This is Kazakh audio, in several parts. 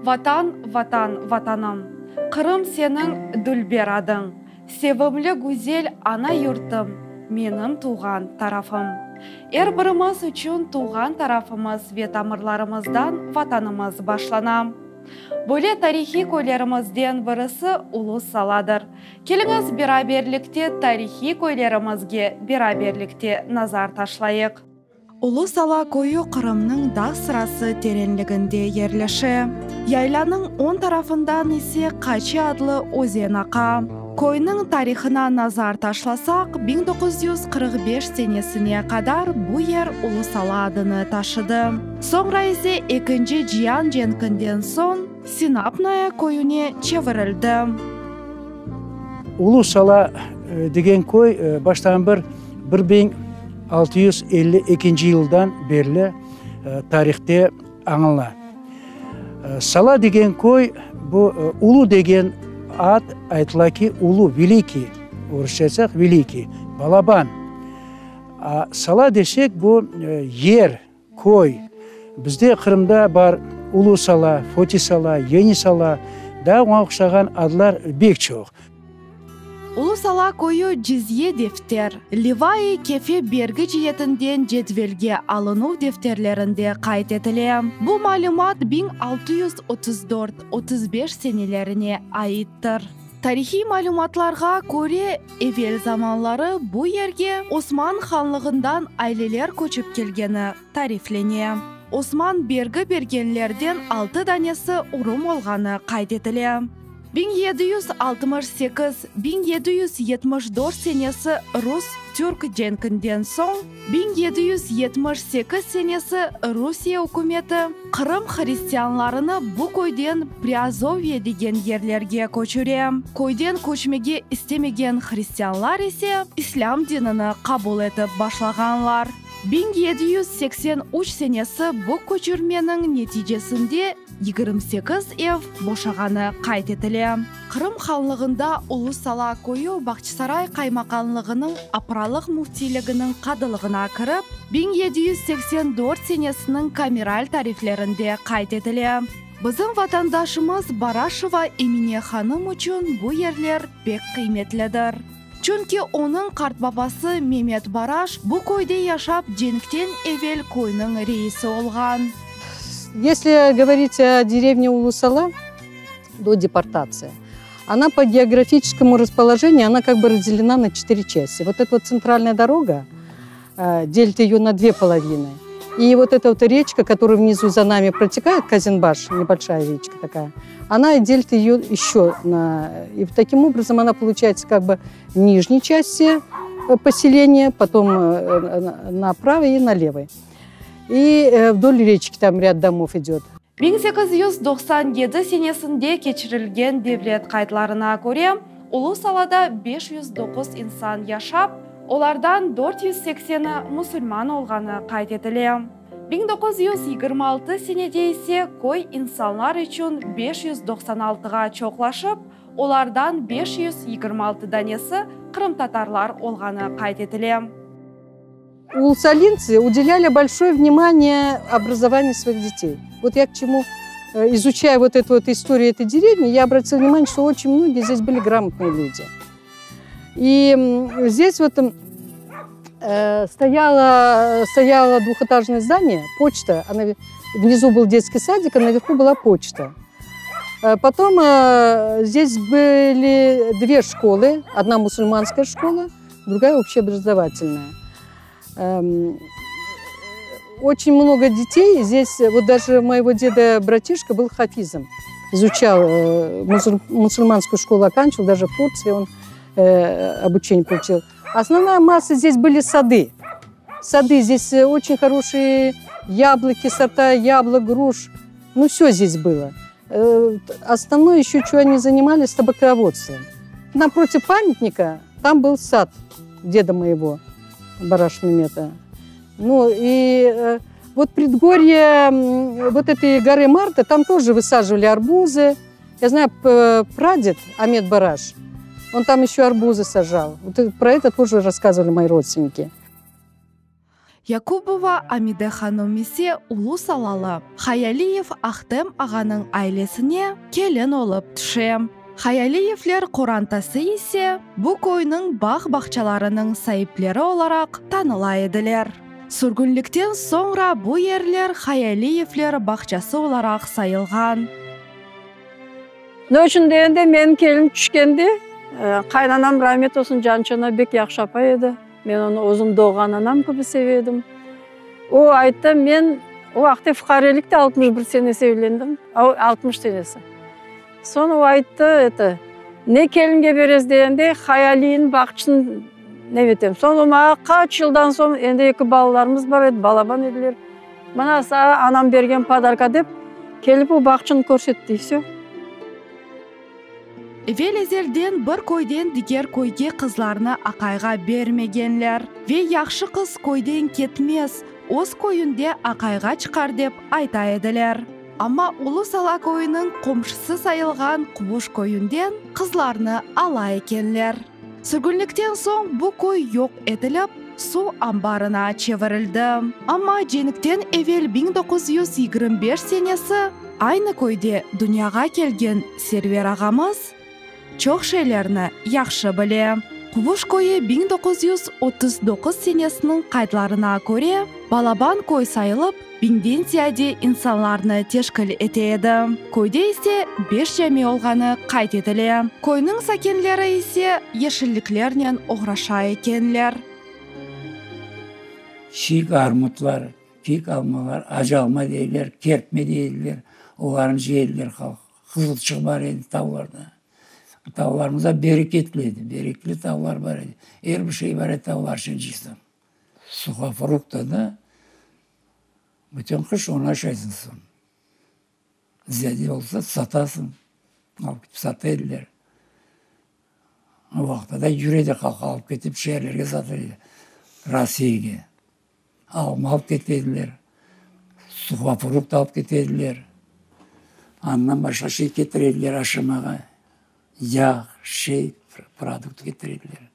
Ватан, ватан, ватаным, Қырым сенің дүлбер адың, Севімлі гүзел ана юртым, менің туған тарафым. Біріміз үшін туған тарафымыз ветамырларымыздан ватанымыз башланам. Бөле тарихи көйлерімізден бірісі ұлы саладыр. Келіңіз бераберлікте тарихи көйлерімізге бераберлікте назар ташлайық. Ұлы сала көйі Қырымның дақ сырасы теренлігінде ерліші. Яйланың он тарафындан есе Қачи адлы өзен ақа. Көйінің тарихына назар ташласақ, 1945 сенесіне қадар бұ ер ұлы сала адыны ташыды. Соңра есе екінші жиян женкінден соң Синапная көйіне чевірілді. Ұлы сала деген көй баштан 1652 жылдан берлі тарихте аңылна. Сала деген көй, бұл ұлы деген ат айтыла ки ұлы, великий, орысшасақ великий, балабан. Сала десек бұл ер, көй. Бізде Қырымда бар ұлы сала, фоти сала, ени сала, да оған ұқсаған адлар бек çox. Ұлы сала көйі жизие дефтер, Ливаи кефе бергі жиетінден жетвелге алыну дефтерлерінде қайт етіле. Бұл малымат 1634-35 сенелеріне айыттыр. Тарихи малыматларға көре евел заманлары бұл ерге Осман ханлығындан айлелер көчіп келгені тарифлене. Осман бергі бергенлерден 6 данесі ұрым олғаны қайт етіле. 1768-1774 сенесі Рус-Түрк женкінден соң, 1778 сенесі Русия үкіметі Қырым христианларыны бұ көйден Приазовье деген ерлерге көчіре. Көйден көчмеге істемеген христианлар есе ислам дінini қабыл етіп башлағанлар. 1783 сенесі бұ көчірменің нәтижесінде 28 ев бошағаны қайт етіле. Қырым ханлығында ұлы сала көйі Бақчысарай қаймақанлығының апралық муфтилігінің қадылығына кіріп, 1784 сенесінің камераль тарифлерінде қайт етіле. Біздің ватандашымыз Барашева Эмине ханым үшін бұл ерлер бек қиметлідір. Чүнки оның қарт бабасы Мемет Бараш бұл көйде яшап женіктен евел көйінің рейсі олған. Если говорить о деревне Улу-Сала до депортации, она по географическому расположению, она как бы разделена на 4 части. Вот эта вот центральная дорога делит ее на 2 половины. И вот эта вот речка, которая внизу за нами протекает, Казинбаш, небольшая речка такая, она делит ее еще на... И таким образом она получается как бы в нижней части поселения, потом направо и налево. И вдоль речки там ряд домов идет. 1897 сенесінде кечірілген девлет қайтларына көре, ұлы салада 509 инсан яшап, олардан 480-і мұсылман олғаны қайт етіле. 1926 сенеде есе көй инсанлар үшін 596-ға чоқлашып, олардан 526 данесі Қырым татарлар олғаны қайт етіле. Улусалинцы уделяли большое внимание образованию своих детей. Вот я к чему, изучая вот эту вот историю этой деревни, я обратила внимание, что очень многие здесь были грамотные люди. И здесь вот стояло двухэтажное здание, почта, внизу был детский садик, а наверху была почта. Потом здесь были 2 школы, одна мусульманская школа, другая общеобразовательная. Очень много детей здесь, вот даже моего деда братишка был хафизом, изучал мусульманскую школу, оканчивал, даже в Турции он обучение получил. Основная масса здесь были сады. Сады здесь очень хорошие, яблоки, сорта яблок, груш, ну все здесь было. Основное еще, что они занимались, табаководством. Напротив памятника там был сад деда моего, Бараш Мемета. Ну и вот предгорье вот этой горы Марта, там тоже высаживали арбузы. Я знаю, прадед Амед Бараш, он там еще арбузы сажал. Вот про это тоже рассказывали мои родственники. Якубова Амиде ханым есе улу салалы. Хаялиев Ахтем ағаның айлесіне келін олып түшем. Хаялиевлер Қорантасы есе бұл койның бақ-бақчаларының сайыплері оларақ таныла еділер. Сүргінліктен соңра бұл ерлер Хаялиевлер бақчасы оларақ сайылған. Нөшін дегенде мен келін түшкенде, қайнанам рахмет olsun Жанчана бек яқшы апа еді. Мен оны өзім doğan anam gibi seviyordum. O aytta men o vaqtda fuqarolikda 61 senesi evlendim. 60 senesi. Sonra o aytta ne kelinge berez degende hayalin bakçın ne betem. Sonra mağa kaç yıldan sonra endi iki balalarımız var edi, balaban ediler. Bana anam bergen padarka dep kelip o bakçını көрсөттү все. Evvel ezelden bir koyden diğer koyge kızlarını akayga bermegenler ve yaxşı kız koyden ketmez, oz koyunde akayga çıkar dep ayta ediler. Ama Ulu Sala koyunun komşusu sayılgan Kubuş koyundan kızlarını ala ekenler. Sürgünlükten soň bu koy yok edilip, su ambarına çevirildi. Ama jenikten evvel 1925 senesi aynı koyde dünyaga kelgen Server ağamız çok şeylerini yaxşı bile. Kubuş koyu 1939 senesinin kaydlarına göre Balaban koy sayılıp, 1000'den ziyade insanlarını teşkil eteydi. Koyda ise 5 cemi olganı kayd edildi. Koyunun sakinleri ise yeşilliklerle uğraşa ekenler. Şik armutlar, kik almalar, acı alma deyirler, kertme deyirler. Onların jeyirler, kızılçık var edi tavlarda. Tavlarımıza bereketliydi. Berekli tavlar var idi. Her bir şey var edi tavlar için çıksın. Suha frukta da bütün kış onu aşaysın son. Ziyade olsa satasın. Alıp sata ediler. O vakti da yürüyde kalk alıp getip şehirlerge satırdı. Rasiye'ge. Alma alıp getediler. Suha frukta alıp getediler. Andan başka şey getirediler aşamağa. Yağ, produkt getirdiler.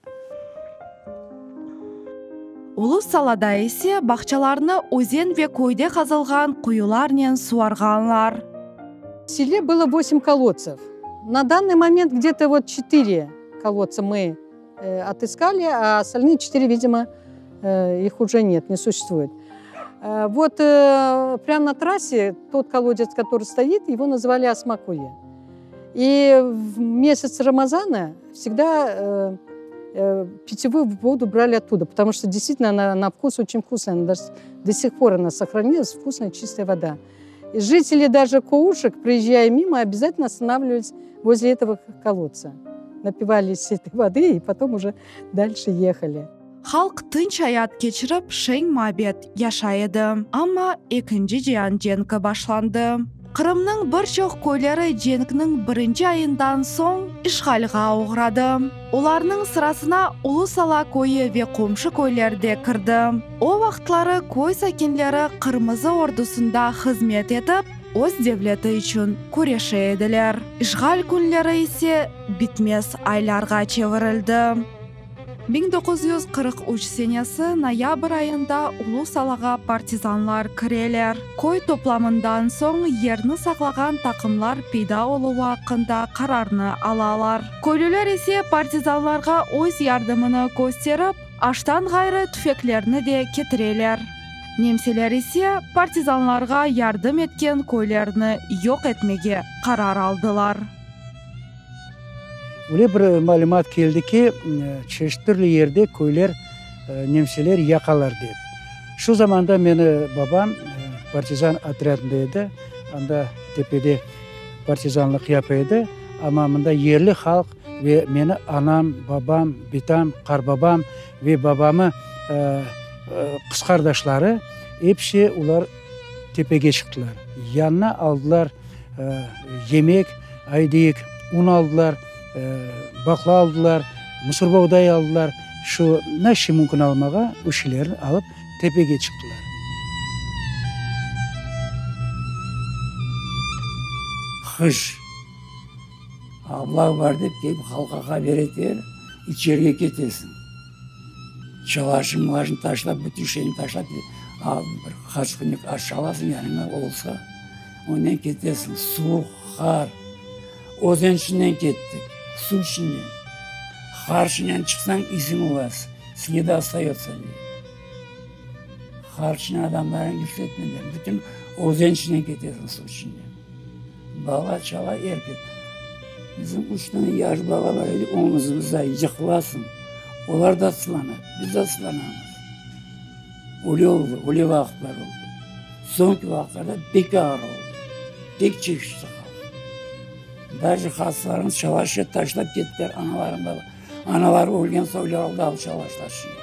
Ulu Salada ise бақчаларны өзен ve koyda қазылған кuyularмен суарганлар. В селе было 8 колодцев. На данный момент где-то вот 4 колодца мы отыскали, а остальные 4, видимо, их уже нет, не существует. Вот прямо на трассе тот колодец, который стоит, его называли Асмакуе. И в месяц Рамазана всегда питьевую воду брали оттуда, потому что действительно она на вкус очень вкусная, она даже до сих пор она сохранилась, вкусная чистая вода. И жители даже Коушек, проезжая мимо, обязательно останавливались возле этого колодца, напивались этой воды и потом уже дальше ехали. Halk tınç hayat geçirip şeň mabet yaşaydı. Ama ikinci Cihan jenki başlandı. Kırımның bir çok koyları jenikning 1 ayından soň işgalga uğradı. Olarning sırasına Ulu Sala koyu ve komşu koylarda kirdi. O vaqtlary koy sakinleri Kırmızı Ordusunda hizmet etip, öz devleti için kureşe ediler. İşgal günleri ise bitmez aylarga çevirildi. 1943 senesi noyabr ayında Ulu Salaga partizanlar kireler. Koy toplamından soň yerini saklagan takımlar peyda olup hakkında kararını alalar. Köylüler ise partizanlarga öz yardımını gösterip, aştan gayrı tüfeklerini de ketireler. Немселер ise partizanlarga yardım etken koylarını yok etmege karar aldılar. Öyle bir malumat keldi ki, çeşitli yerde köyler nemseler yakalar deyip. Şu zamanda meni babam partizan otrядындaydı. Anda tepede partizanlık yapıydı. Ama mında yerli halk ve meni anam, babam, bitam, karbabam ve babamı kız kardeşleri hepsi ular tepege çıktılar. Yanına aldılar yemek, aydıyık, un aldılar. Bakla aldılar, mısır buğday aldılar. Şu ne şey mümkün almağa o şeylerini alıp tepeye çıktılar. Kış. Allah var deyip gelip halka haber eder, içeriye ketesin. Чалашын мылажын ташлап, бүтішені ташлап, ал бір қашқынек аш аласың яныңа олса, онен кетесің. Су, қар, өзен ішінен кеттік, су ішінен. Қар ішінен шықсаң, исің оласың, следа остается. Қар ішінен адамдарын келсетмендер, бүтін өзен ішінен кетесің, су ішінен. Бала, чала, еркек. Bizim 3 tane yaş baba var, omuzumuzda yıkılasın. Onlar da ıslanır, biz de ıslanamız. Öyle oldu, öyle vakitler oldu. Sonki vakitlerde pek ağır oldu. Pek çekişti kaldı. Даже hastalarımız çalaşa taşlap gittiler anaların baba. Analar ölgen soylar oldu al çalaşlar şimdi.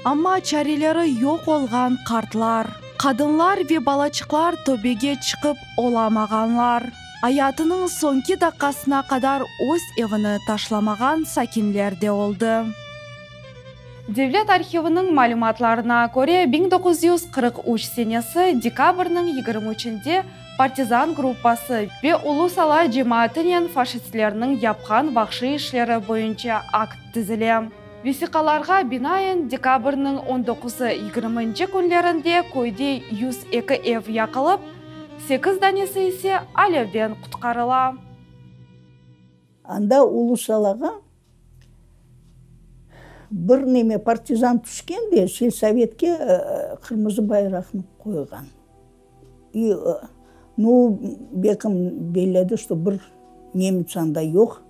Ama çareleri yok olgan kartlar, kadınlar ve balacıklar töbege çıkıp olamağanlar, hayatının sonki dakikasına kadar öz evini taşlamağan sakinler de oldu. Devlet arxivinin malumatlarına göre 1943 senesi dekabrның 23-de partizan gruppası ve Ulusala cemaatinin faşistlerinin yapkan vahşi işleri boyunca akt tizili. Vesikalarga binaen dekabrның 19-20 günlerinde koyde 102 ev yakılıp, 8 danesi ise alevden kutkarıla. Анда Улусалага бір неме партизан түшкенде сельсоветке кырмызы байракны койган. И ну беким беледи, что бір немец анда yok.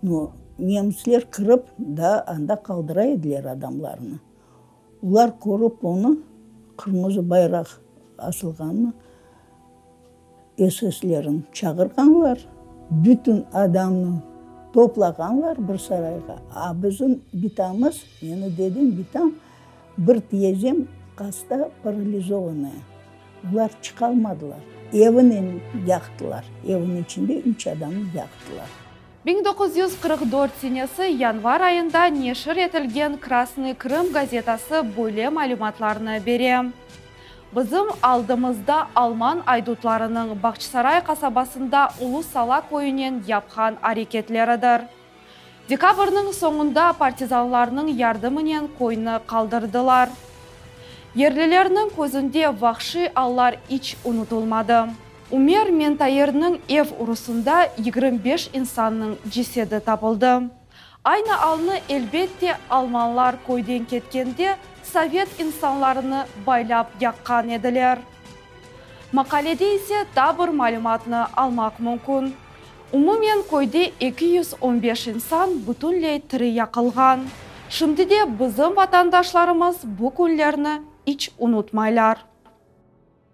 Ну немецлер кырып да анда калдыра эдилер адамларны. Улар көрүп оны кырмызы байрак асылганын эсэслерин чагырганлар. Бүтүн адамны toplaganlar bir sarayga. Bizim bitamiz, yani dedim bitam, bir tiyezem kasta paralizovanaya. Ular çıkalmadılar. Evini yaktılar. Evin içinde 3 adamı yaktılar. 1944 senesi yanvar ayında neşir etilgen Krasny Krym gazetası böyle malumatlarını berem. Bizim aldığımızda Alman aydutlarının Bakçısaray kasabasında Ulusala koyunen yapkan hareketleridir. Dekabrның sonunda partizanlarının yardımıyla koyunu kaldırdılar. Yerlilerinin gözünde vahşi allar hiç unutulmadı. Umer Mentayer'nin ev urusunda 25 insanın cesedi tapıldı. Aynı alını elbette Almanlar koydan ketkende Sovet insanlarını baylap yakkan ediler. Makalede ise daha bir malumatını almak mümkün. Umumen koyda 215 insan bütünley tiri yakılgan. Şimdi de bizim vatandaşlarımız bu günlerini hiç unutmaylar.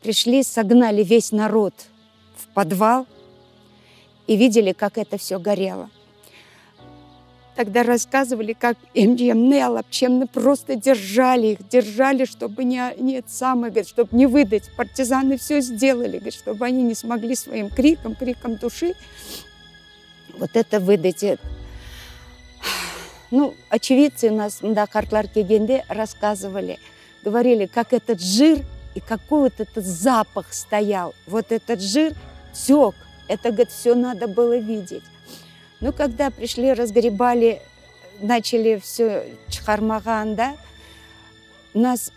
Пришли, согнали весь народ в подвал и видели, как это все горело. Тогда рассказывали, как МГМ Лапчемны просто держали их, чтобы чтобы не выдать. Партизаны все сделали, чтобы они не смогли своим криком души вот это выдать. Ну, очевидцы нас, да, картлар кегенде рассказывали, говорили, как этот жир и какой вот этот запах стоял. Вот этот жир тек, это, говорит, все надо было видеть. Ну, когда пришли, разгребали, начали все чхармаган, да, у нас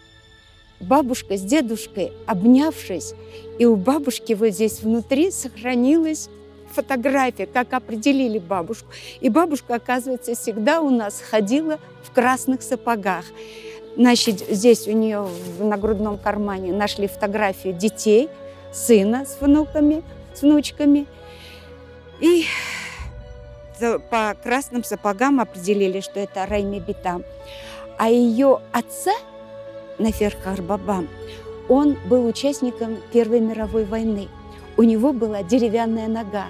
бабушка с дедушкой, обнявшись, и у бабушки вот здесь внутри сохранилась фотография, как определили бабушку. И бабушка, оказывается, всегда у нас ходила в красных сапогах. Значит, здесь у нее в нагрудном кармане нашли фотографию детей, сына с внуками, с внучками. И по красным сапогам определили, что это Райми Битам. А ее отца, Нафер Харбабам, он был участником Первой мировой войны. У него была деревянная нога.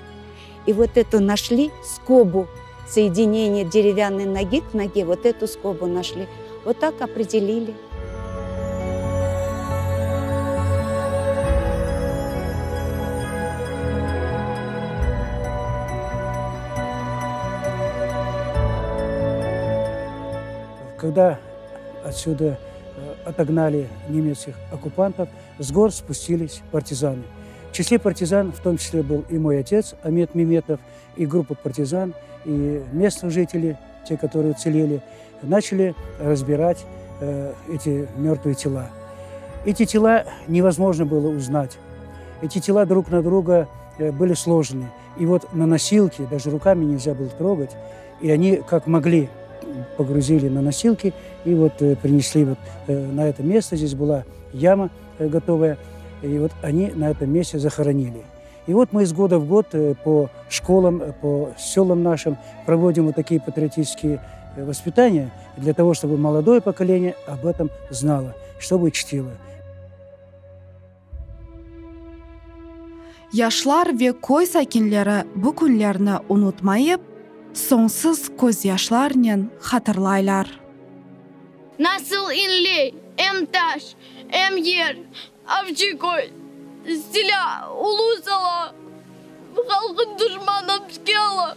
И вот эту нашли скобу, соединение деревянной ноги к ноге, вот эту скобу нашли. Вот так определили. Когда отсюда отогнали немецких оккупантов, с гор спустились партизаны. В числе партизан в том числе был и мой отец Амет Меметов, и группа партизан, и местных жителей, те, которые уцелели, начали разбирать эти мертвые тела. Эти тела невозможно было узнать. Эти тела друг на друга были сложены. И вот на носилки, даже руками нельзя было трогать, и они как могли погрузили на носилки и вот принесли вот на это место. Здесь была яма готовая, и вот они на этом месте захоронили. И вот мы из года в год по школам, по селам нашим проводим вот такие патриотические воспитания для того, чтобы молодое поколение об этом знало, чтобы чтило. Яшлар ве көй сәкенлері bu күнләрне unutmayıp, songsuz көз яшларнен хатırlaylar. Nasıl inli, em taş, em yer, avcı koy, silah, ulu sala, halkın düşmanı psikala.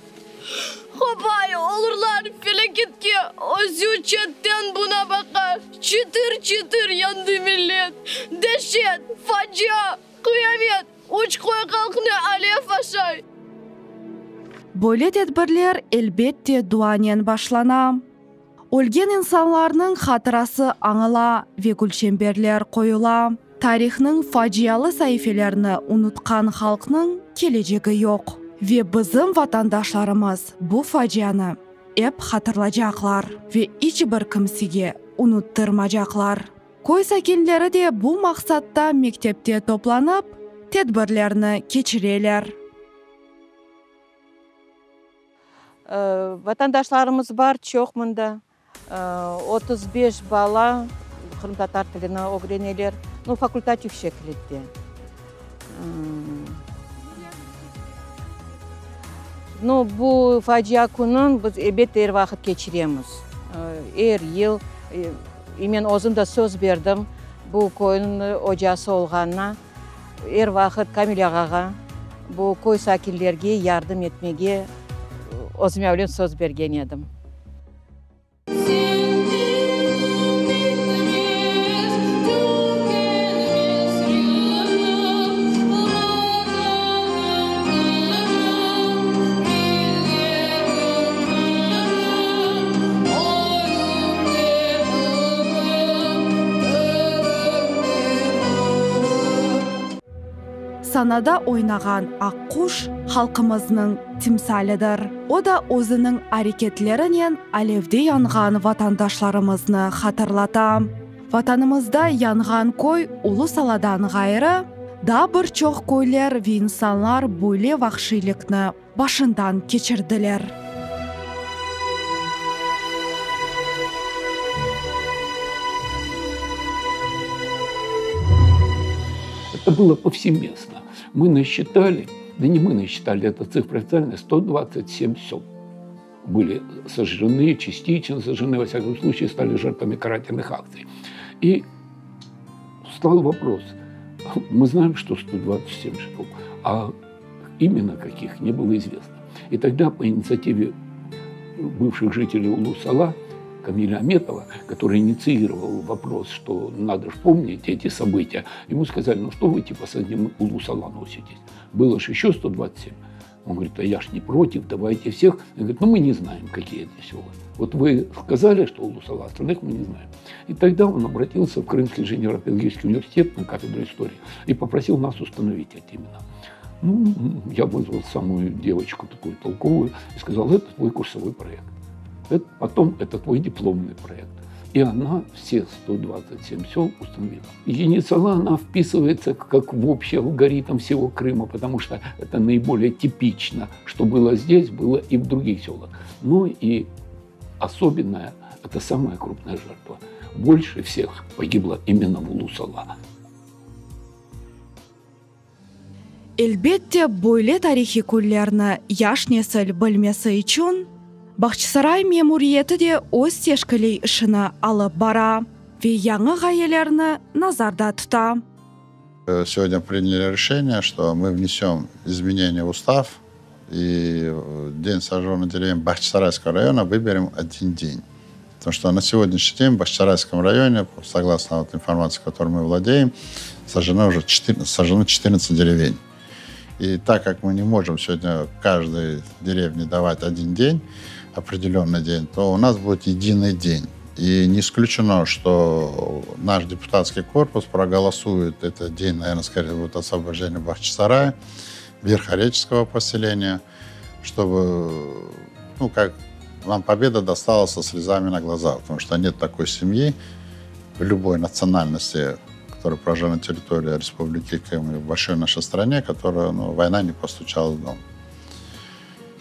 Hopay olurlar felaketke, özü çetten buna bakar, çıtır çıtır yandı millet, dehşet, facia, kıyamet, uç koy halkını alev aşay. Böyle tedbirler elbette duanen başlana. Өлген insanlarның хатırасы аңыла ve gülşemberler koyula. Tarixning facialı sayfelerni unutkan halkның geleceği yok. Ve bizim vatandaşlarımız bu facianı hep hatırlayacaklar ve hiçbir kimseye unuttırmayacaklar. Көй сәкенлері de bu maqsadda mektepte toplanıp tedbirlerini geçireler. Vatandaşlarımız var çok mında. 35 bala Kırım Tatar tiline öğrenirler. Fakultatif şekilde. Bu facia günün biz elbette her vakit geçiremiz. Her yıl men özüm de söz verdim. Bu koyun ocası olğanına her vakit Kamil ağaga bu koy sakinlerge yardım etmege özüme öyle söz bergen edim. Sanada oynagan Akkuş halkımızның timsalidir. O da özünün hareketlerinin alevde yangan vatandaşlarımızны hatırlata. Vatanımızda yangan koy ulu saladan gayrı da bir çok koylar ve insanlar böyle vahşilikni başından geçirdiler. Это было повсеместно. Мы насчитали, да не мы насчитали, это цифра официальная, 127 сел были сожжены, частично сожжены, во всяком случае, стали жертвами карательных акций. И стал вопрос, мы знаем, что 127 штук, а именно каких не было известно. И тогда по инициативе бывших жителей Улу-Сала, Камиля Аметова, который инициировал вопрос, что надо же помнить эти события, ему сказали, ну что вы типа с одним Улу-Сала носитесь? Было же еще 127. Он говорит, а я ж не против, давайте всех. Он говорит, ну мы не знаем, какие это села. Вот вы сказали, что Улу-Сала, остальных мы не знаем. И тогда он обратился в Крымский инженерно-педагогический университет на кафедру истории и попросил нас установить эти имена. Ну, я вызвал самую девочку такую толковую и сказал, это твой курсовой проект. Потом это твой дипломный проект. И она все 127 сел установила. Енисала, она вписывается как в общий алгоритм всего Крыма, потому что это наиболее типично, что было здесь, было и в других селах. Но и особенное, это самая крупная жертва. Больше всех погибло именно в Улу-Сала. Elbette böyle tarihi küllerini yaş nesil bilmesi için Бақчысарай мемуриеті де өз тешкілей ішіні алып бара ve яңы ғайелеріні назарда тұта. Сегодня приняли решение, что мы внесем изменения в устав и день сожженных деревьев Бахчисарайского района выберем один день. Потому что на сегодняшний день в Бахчисарайском районе, согласно информации, которой мы владеем, сожжено 14 деревень. И так как мы не можем сегодня каждой деревне давать один день, определенный день, то у нас будет единый день. И не исключено, что наш депутатский корпус проголосует этот день, наверное, скорее будет освобождение Бахчисарая, Верхореческого поселения, чтобы, ну, как нам победа досталась со слезами на глазах, потому что нет такой семьи любой национальности, которая прожила на территории Республики Крым, в большой нашей стране, которая, ну, война не постучала в дом.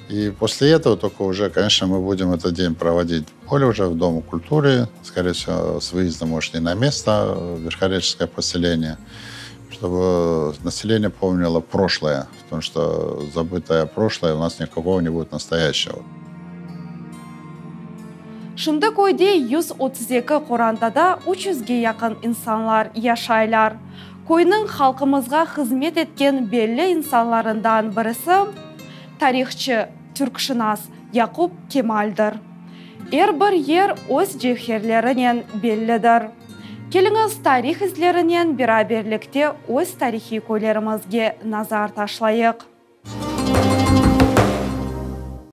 И после этого только уже, конечно, мы будем этот день проводить более уже в Доме культуры, скорее всего, с выездом, может, и на место, Верхореческое поселение, чтобы население помнило прошлое, потому что забытое прошлое у нас никакого не будет настоящего. Шынды көйде 132 қорандада 300-ге яқын инсанлар яшайлар. Көйнің халқымызға қызмет еткен белі инсанларындан бірісі тарихчы түркшінас Якуб Кемальдір. Бір ер өз жехерлерінен беллідір. Келіңіз тарих ізлерінен бераберлікте өз тарихи көйлерімізге назар ташлайық.